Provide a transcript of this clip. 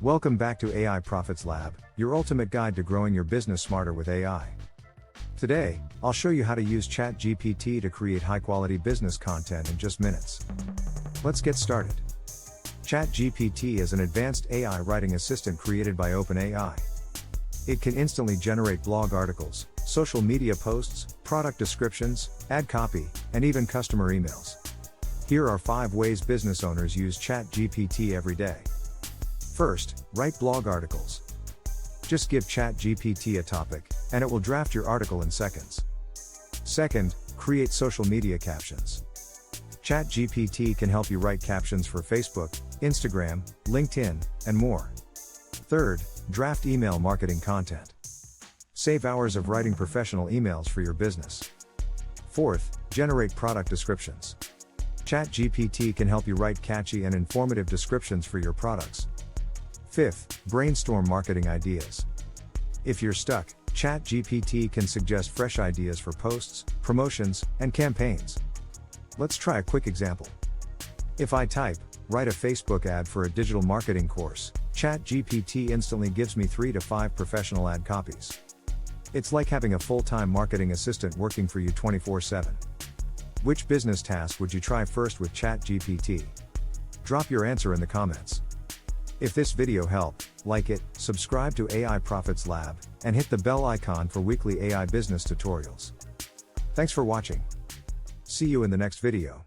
Welcome back to AI Profits Lab, your ultimate guide to growing your business smarter with AI. Today, I'll show you how to use ChatGPT to create high-quality business content in just minutes. Let's get started. ChatGPT is an advanced AI writing assistant created by OpenAI. It can instantly generate blog articles, social media posts, product descriptions, ad copy, and even customer emails. Here are 5 ways business owners use ChatGPT every day. First, write blog articles. Just give ChatGPT a topic, and it will draft your article in seconds. Second, create social media captions. ChatGPT can help you write captions for Facebook, Instagram, LinkedIn, and more. Third, draft email marketing content. Save hours of writing professional emails for your business. Fourth, generate product descriptions. ChatGPT can help you write catchy and informative descriptions for your products. Fifth, brainstorm marketing ideas. If you're stuck, ChatGPT can suggest fresh ideas for posts, promotions, and campaigns. Let's try a quick example. If I type, write a Facebook ad for a digital marketing course, ChatGPT instantly gives me 3 to 5 professional ad copies. It's like having a full-time marketing assistant working for you 24/7. Which business task would you try first with ChatGPT? Drop your answer in the comments. If this video helped, like it, subscribe to AI Profits Lab, and hit the bell icon for weekly AI business tutorials. Thanks for watching. See you in the next video.